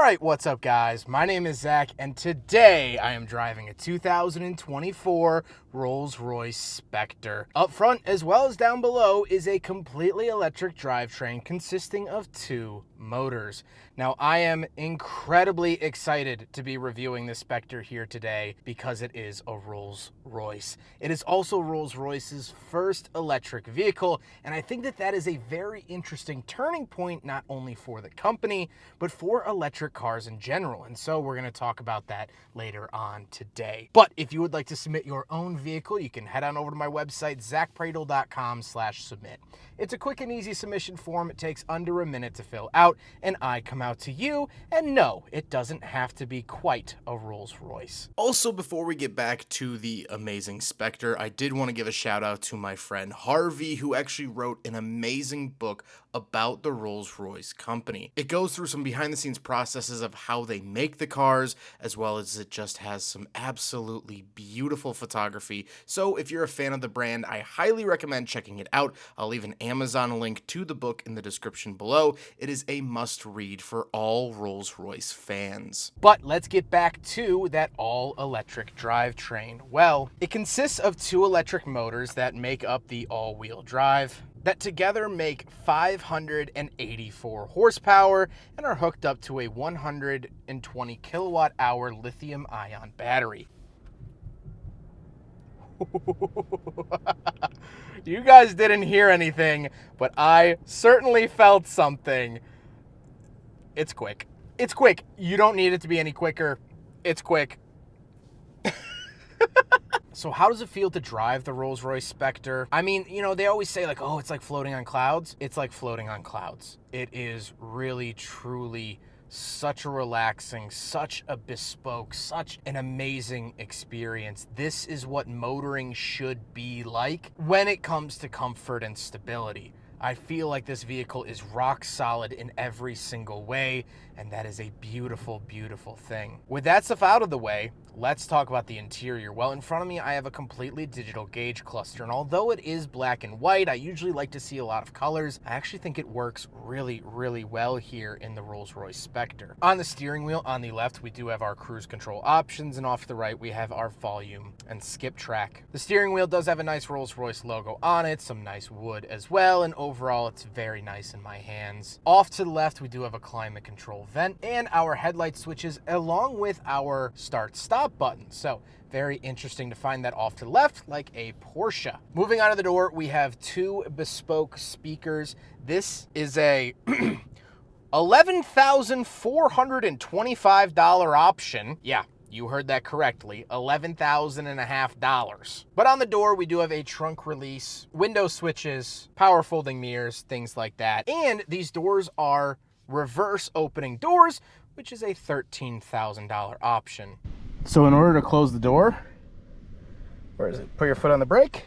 Alright, what's up guys? My name is Zach, and today I am driving a 2024 Rolls-Royce Spectre. Up front, as well as down below, is a completely electric drivetrain consisting of two motors. Now, I am incredibly excited to be reviewing this Spectre here today because it is a Rolls-Royce. It is also Rolls-Royce's first electric vehicle, and I think that is a very interesting turning point, not only for the company, but for electric cars in general. And so we're going to talk about that later on today. But if you would like to submit your own vehicle, you can head on over to my website, zackpradel.com/submit. It's a quick and easy submission form. It takes under a minute to fill out, and I come out to you. And no, it doesn't have to be quite a Rolls-Royce. Also, before we get back to the amazing Spectre, I did want to give a shout out to my friend Harvey, who actually wrote an amazing book about the Rolls-Royce company. It goes through some behind the scenes processes of how they make the cars, as well as it just has some absolutely beautiful photography. So if you're a fan of the brand, I highly recommend checking it out. I'll leave an Amazon link to the book in the description below. It is a must read for all Rolls-Royce fans. But let's get back to that all-electric drivetrain. Well, it consists of two electric motors that make up the all-wheel drive, that together make 584 horsepower and are hooked up to a 120 kilowatt hour lithium ion battery. You guys didn't hear anything, but I certainly felt something. It's quick. It's quick. You don't need it to be any quicker. It's quick. So how does it feel to drive the Rolls-Royce Spectre? I mean, you know, they always say like, oh, it's like floating on clouds. It's like floating on clouds. It is really, truly such a relaxing, such a bespoke, such an amazing experience. This is what motoring should be like when it comes to comfort and stability. I feel like this vehicle is rock solid in every single way, and that is a beautiful, beautiful thing. With that stuff out of the way, let's talk about the interior. Well, in front of me, I have a completely digital gauge cluster, and although it is black and white, I usually like to see a lot of colors. I actually think it works really, really well here in the Rolls-Royce Spectre. On the steering wheel, on the left, we do have our cruise control options, and off to the right, we have our volume and skip track. The steering wheel does have a nice Rolls-Royce logo on it, some nice wood as well, and overall, it's very nice in my hands. Off to the left, we do have a climate control vent and our headlight switches along with our start-stop button. So very interesting to find that off to the left like a Porsche. Moving out of the door, we have two bespoke speakers. This is a $11,425 option. Yeah, you heard that correctly, $11,500. But on the door, we do have a trunk release, window switches, power folding mirrors, things like that. And these doors are reverse opening doors, which is a $13,000 option. So in order to close the door, where is it? Put your foot on the brake.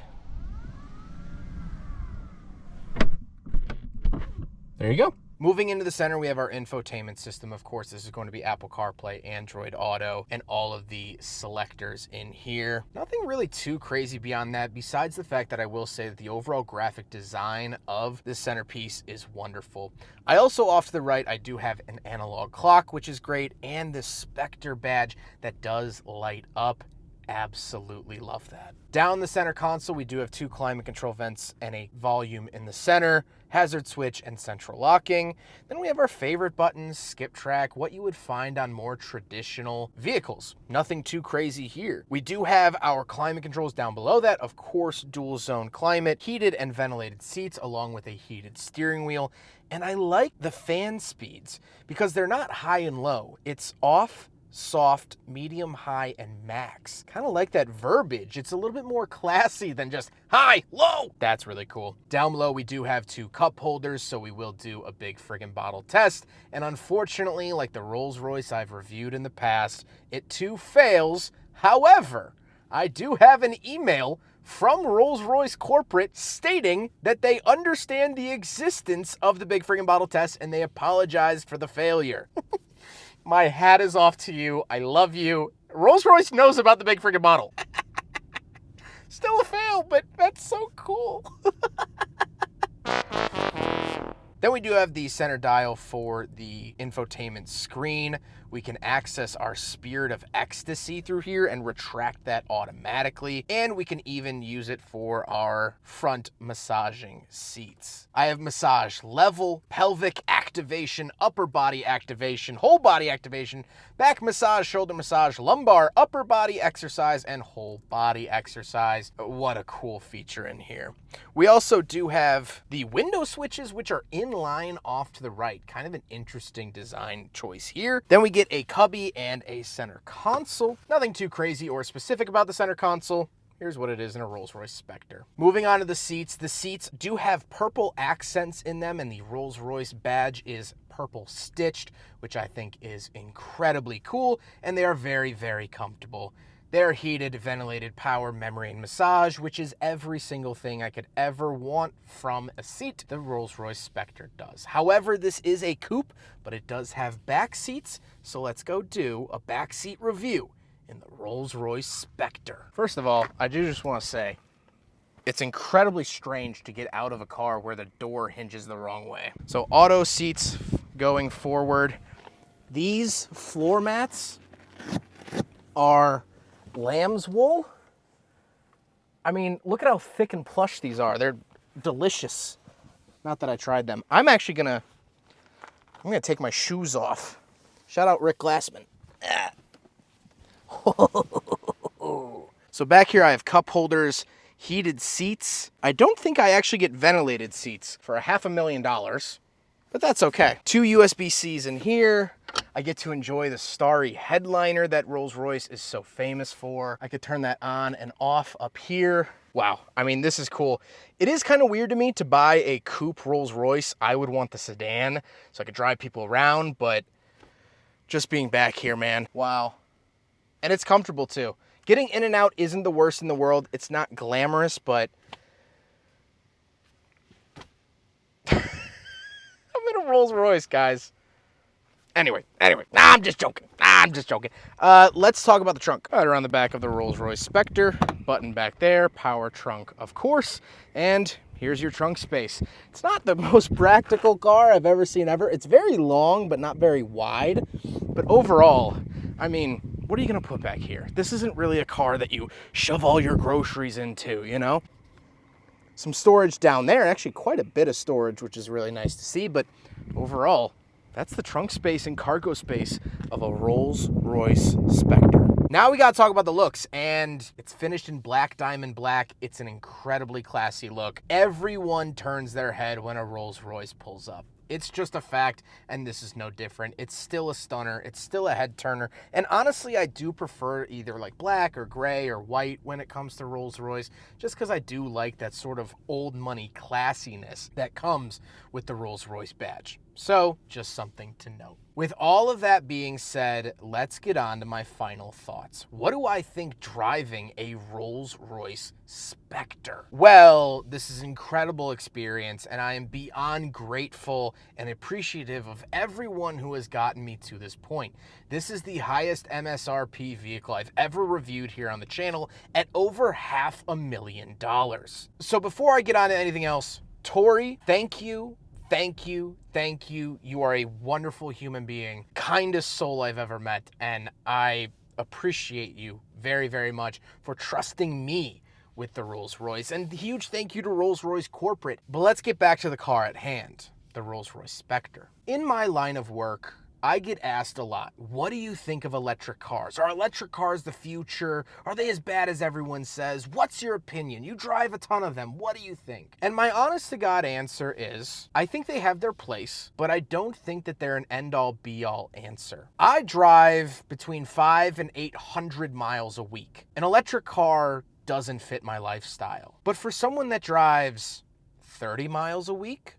There you go. Moving into the center, we have our infotainment system. Of course, this is going to be Apple CarPlay, Android Auto, and all of the selectors in here. Nothing really too crazy beyond that, besides the fact that I will say that the overall graphic design of the centerpiece is wonderful. I also, off to the right, I do have an analog clock, which is great, and the Spectre badge that does light up. Absolutely love that. Down the center console, we do have two climate control vents and a volume in the center, hazard switch, and central locking. Then we have our favorite buttons, skip track, what you would find on more traditional vehicles. Nothing too crazy here. We do have our climate controls down below that. Of course, dual zone climate, heated and ventilated seats, along with a heated steering wheel. And I like the fan speeds because they're not high and low. It's off, soft, medium, high, and max. Kind of like that verbiage. It's a little bit more classy than just high, low. That's really cool. Down below, we do have two cup holders, so we will do a big friggin' bottle test. And unfortunately, like the Rolls-Royce I've reviewed in the past, it too fails. However, I do have an email from Rolls-Royce corporate stating that they understand the existence of the big friggin' bottle test and they apologize for the failure. My hat is off to you. I love you. Rolls-Royce knows about the big friggin' bottle. Still a fail, but that's so cool. Then we do have the center dial for the infotainment screen. We can access our Spirit of Ecstasy through here and retract that automatically. And we can even use it for our front massaging seats. I have massage level, pelvic activation, upper body activation, whole body activation, back massage, shoulder massage, lumbar, upper body exercise, and whole body exercise. What a cool feature in here. We also do have the window switches, which are in line off to the right. Kind of an interesting design choice here. Then we get a cubby and a center console. Nothing too crazy or specific about the center console. Here's what it is in a Rolls-Royce Spectre. Moving on to the seats do have purple accents in them, and the Rolls-Royce badge is purple stitched, which I think is incredibly cool, and they are very, very comfortable. They're heated, ventilated, power, memory, and massage, which is every single thing I could ever want from a seat. The Rolls-Royce Spectre does. However, this is a coupe, but it does have back seats, so let's go do a back seat review in the Rolls-Royce Spectre. First of all, I do just want to say, it's incredibly strange to get out of a car where the door hinges the wrong way. So auto seats going forward. These floor mats are lamb's wool. I mean, look at how thick and plush these are. They're delicious. Not that I tried them. I'm gonna take my shoes off. Shout out Rick Glassman. So back here I have cup holders, heated seats. I don't think I actually get ventilated seats for $500,000, but that's okay. 2 USB-Cs in here. I get to enjoy the starry headliner that Rolls-Royce is so famous for. I could turn that on and off up here. Wow, I mean, this is cool. It is kind of weird to me to buy a coupe Rolls-Royce. I would want the sedan so I could drive people around, but just being back here, man, wow. And it's comfortable too. Getting in and out isn't the worst in the world. It's not glamorous, but I'm in a Rolls-Royce, guys. Anyway, I'm just joking. Let's talk about the trunk. Right around the back of the Rolls-Royce Spectre, button back there, power trunk, of course, and here's your trunk space. It's not the most practical car I've ever seen ever. It's very long, but not very wide. But overall, I mean, what are you gonna put back here? This isn't really a car that you shove all your groceries into, you know? Some storage down there, actually quite a bit of storage, which is really nice to see, but overall, that's the trunk space and cargo space of a Rolls-Royce Spectre. Now we gotta talk about the looks, and it's finished in black diamond black. It's an incredibly classy look. Everyone turns their head when a Rolls-Royce pulls up. It's just a fact, and this is no different. It's still a stunner. It's still a head turner. And honestly, I do prefer either like black or gray or white when it comes to Rolls-Royce, just because I do like that sort of old money classiness that comes with the Rolls-Royce badge. So, just something to note. With all of that being said, let's get on to my final thoughts. What do I think driving a Rolls-Royce Spectre? Well, this is an incredible experience, and I am beyond grateful and appreciative of everyone who has gotten me to this point. This is the highest MSRP vehicle I've ever reviewed here on the channel at over $500,000. So before I get on to anything else, Tori, thank you. Thank you. You are a wonderful human being, kindest soul I've ever met, and I appreciate you very, very much for trusting me with the Rolls-Royce. And huge thank you to Rolls-Royce Corporate. But let's get back to the car at hand, the Rolls-Royce Spectre. In my line of work, I get asked a lot, what do you think of electric cars? Are electric cars the future? Are they as bad as everyone says? What's your opinion? You drive a ton of them. What do you think? And my honest to God answer is, I think they have their place, but I don't think that they're an end-all be-all answer. I drive between 500 and 800 miles a week. An electric car doesn't fit my lifestyle. But for someone that drives 30 miles a week,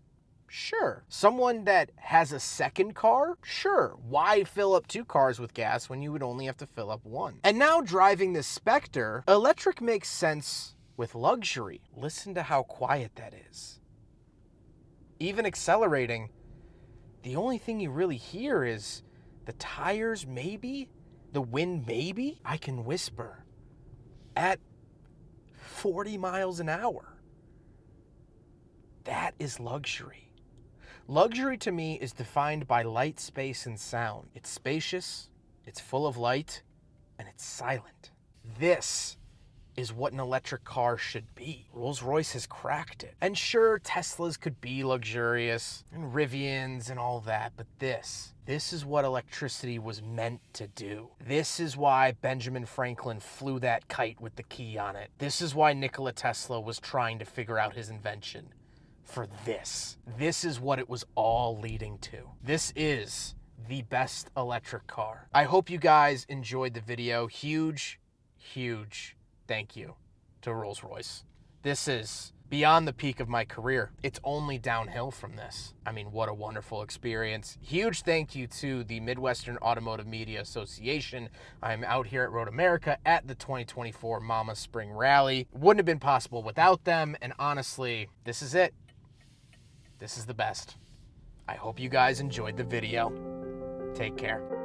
sure. Someone that has a second car? Sure. Why fill up 2 cars with gas when you would only have to fill up 1? And now driving this Spectre, electric makes sense with luxury. Listen to how quiet that is. Even accelerating, the only thing you really hear is the tires maybe, the wind maybe. I can whisper at 40 miles an hour. That is luxury. Luxury to me is defined by light, space, and sound. It's spacious, it's full of light, and it's silent. This is what an electric car should be. Rolls-Royce has cracked it. And sure, Teslas could be luxurious, and Rivians and all that, but this is what electricity was meant to do. This is why Benjamin Franklin flew that kite with the key on it. This is why Nikola Tesla was trying to figure out his invention. For this. This is what it was all leading to. This is the best electric car. I hope you guys enjoyed the video. Huge thank you to Rolls-Royce. This is beyond the peak of my career. It's only downhill from this. I mean, what a wonderful experience. Huge thank you to the Midwestern Automotive Media Association. I'm out here at Road America at the 2024 Mama Spring Rally. Wouldn't have been possible without them, and honestly, this is it. This is the best. I hope you guys enjoyed the video. Take care.